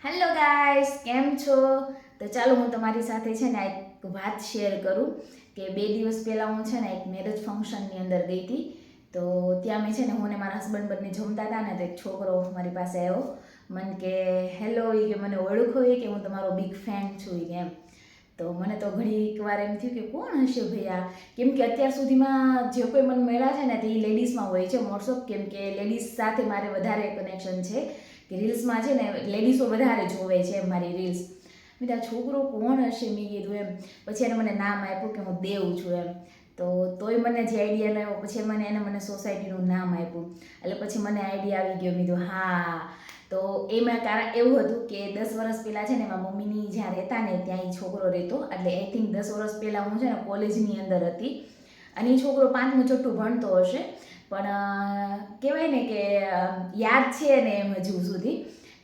Hello guys, કેમ છો? તો ચાલો હું તમારી સાથે છે ને એક વાત શેર કરું કે 2 દિવસ પહેલાં હું છે ને એક મેરેજ ફંક્શનની અંદર ગઈ હતી. તો ત્યાં મેં છે ને હું ને મારા હસબન્ડ બંને જમતા હતા ને તો એક છોકરો મારી પાસે આવ્યો. મને કે હેલો, એ કે મને ઓળખો, એ કે હું તમારો બિગ ફેન છું એ એમ. તો મને તો ઘણી વાર એમ થયું કે કોણ હશે ભૈયા, કેમ કે અત્યાર સુધીમાં જે કોઈ મને મળ્યા છે ને તે લેડીઝમાં હોય છે મોસ્ટ ઓફ, કેમ કે લેડીઝ સાથે મારે વધારે કનેક્શન છે કે રીલ્સમાં છે ને લેડીઝો વધારે જોવે છે મારી રીલ્સ. મેં આ છોકરો કોણ હશે મેં કીધું એમ. પછી એને મને નામ આપ્યું કે હું દેવ છું એમ. તો તોય મને જે આઈડિયા ન આવ્યો, પછી મને સોસાયટીનું નામ આપ્યું. એટલે પછી મને આઈડિયા આવી ગયો. મેં કીધું હા. તો એમાં કારણ એવું હતું કે 10 વર્ષ પહેલાં છે ને એમાં મમ્મીની જ્યાં રહેતા ને ત્યાં એ છોકરો રહેતો. એટલે આઈ થિંક 10 વર્ષ પહેલાં હું છે ને કોલેજની અંદર હતી અને એ છોકરો 5મું છઠ્ઠું ભણતો હશે. પણ કહેવાય ને કે યાદ છે ને એમ હજુ સુધી,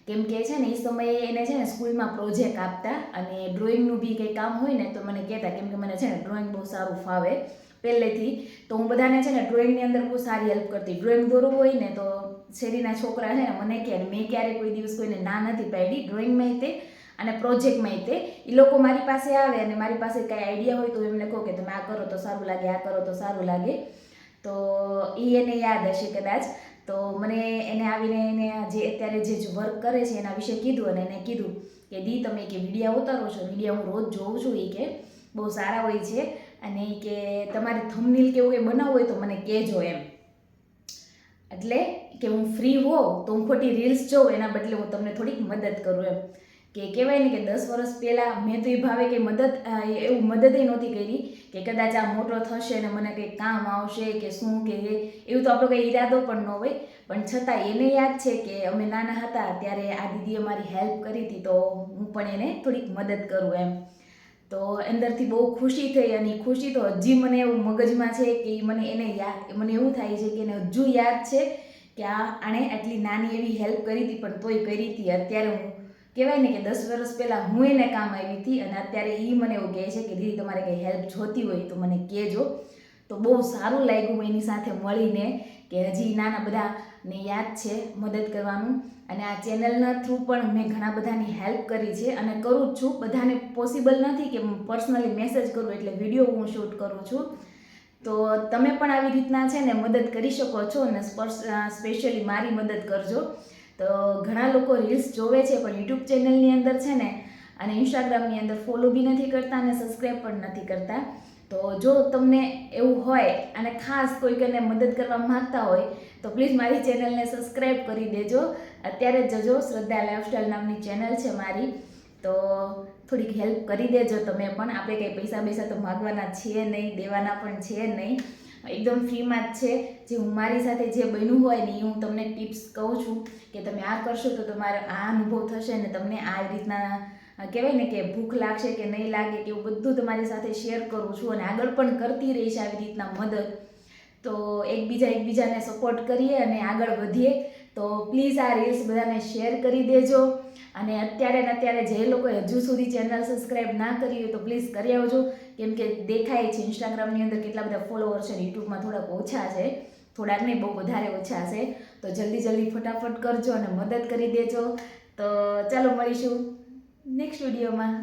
કેમ કે છે ને એ સમયે એને છે ને સ્કૂલમાં પ્રોજેક્ટ આપતા અને ડ્રોઈંગનું બી કંઈ કામ હોય ને તો મને કહેતા, કેમ કે મને છે ને ડ્રોઈંગ બહુ સારું ફાવે પહેલેથી. તો હું બધાને છે ને ડ્રોઈંગની અંદર બહુ સારી હેલ્પ કરતી. ડ્રોઈંગ દોરવું હોય ને તો શેરીના છોકરા છે ને મને કહે, મેં ક્યારેય કોઈ દિવસ કોઈને ના નથી પાડી ડ્રોઈંગમાં તે અને પ્રોજેક્ટમાં તે. એ લોકો મારી પાસે આવે અને મારી પાસે કાંઈ આઈડિયા હોય તો એમને કહો કે તમે આ કરો તો સારું લાગે, આ કરો તો સારું લાગે. તો એ એને યાદ હશે કદાચ. તો મને એને આવીને એને જે અત્યારે જે વર્ક કરે છે એના વિશે કીધું અને એને કીધું કે દી તમે કે વિડીયા ઉતારો છો, વિડીયા હું રોજ જોઉં છું, એ કે બહુ સારા હોય છે અને એ કે તમારે થંબનેલ કે એવું કંઈ બનાવવું હોય તો મને કહેજો એમ. એટલે કે હું ફ્રી હોઉં તો હું ખોટી રીલ્સ જોઉં એના બદલે હું તમને થોડીક મદદ કરું એમ. કે કહેવાય ને કે 10 વર્ષ પહેલાં મેં તો એ ભાવે કે એવું મદદ નહોતી કરી કે કદાચ આ મોટો થશે ને મને કંઈક કામ આવશે કે શું કે એવું તો આપણો કંઈ ઈરાદો પણ ન હોય. પણ છતાં એને યાદ છે કે અમે નાના હતા ત્યારે આ દીદીએ મારી હેલ્પ કરી હતી, તો હું પણ એને થોડીક મદદ કરું એમ. તો અંદરથી બહુ ખુશી થઈ અને એ ખુશી તો હજી મને એવું મગજમાં છે કે મને એવું થાય છે કે એને હજુ યાદ છે કે આણે આટલી નાની એવી હેલ્પ કરી હતી પણ તોય કરી હતી. અત્યારે હું કહેવાય ને કે 10 વર્ષ પહેલાં હું એને કામ આવી હતી અને અત્યારે એ મને એવું કહે છે કે દીદી તમારે કંઈ હેલ્પ જોતી હોય તો મને કહેજો. તો બહુ સારું લાગ્યું એની સાથે મળીને કે હજી નાના બધાને યાદ છે મદદ કરવાનું. અને આ ચેનલના થ્રુ પણ મેં ઘણા બધાની હેલ્પ કરી છે અને કરું જ છું. બધાને પોસિબલ નથી કે પર્સનલી મેસેજ કરું એટલે વિડીયો હું શૂટ કરું છું. તો તમે પણ આવી રીતના છે ને મદદ કરી શકો છો અને સ્પેશિયલી મારી મદદ કરજો. તો ઘણા લોકો રીલ્સ જોવે છે પણ યુટ્યુબ ચેનલની અંદર છે ને અને ઇન્સ્ટાગ્રામની અંદર ફોલો બી નથી કરતા અને સબસ્ક્રાઈબ પણ નથી કરતા. તો જો તમને એવું હોય અને ખાસ કોઈકને મદદ કરવા માંગતા હોય તો પ્લીઝ મારી ચેનલને સબસ્ક્રાઈબ કરી દેજો. અત્યારે જ જજો, શ્રદ્ધા લાઈફસ્ટાઈલ નામની ચેનલ છે મારી. તો થોડીક હેલ્પ કરી દેજો તમે પણ. આપણે કંઈ પૈસા તો માગવાના છીએ નહીં, દેવાના પણ છે નહીં, એકદમ ફ્રીમાં જ છે. જે હું મારી સાથે જે બન્યું હોય ને એ હું તમને ટિપ્સ કહું છું કે તમે આ કરશો તો તમારે આ અનુભવ થશે ને તમને આ રીતના કહેવાય ને કે ભૂખ લાગશે કે નહીં લાગે કે એવું બધું તમારી સાથે શેર કરું છું અને આગળ પણ કરતી રહીશ આવી રીતના મદદ. તો એકબીજાને સપોર્ટ કરીએ અને આગળ વધીએ. તો પ્લીઝ આ રીલ્સ બધાને શેર કરી દેજો અને અત્યારે જે લોકોએ હજુ સુધી ચેનલ સબસ્ક્રાઈબ ના કરી હોય તો પ્લીઝ કરી આવજો. કેમ કે દેખાય છે ઇન્સ્ટાગ્રામની અંદર કેટલા બધા ફોલોવર છે, યુટ્યુબમાં થોડાક ઓછા છે, થોડાક નહીં બહુ વધારે ઓછા છે. તો જલ્દી ફટાફટ કરજો અને મદદ કરી દેજો. તો ચાલો મળીશું નેક્સ્ટ વિડીયોમાં.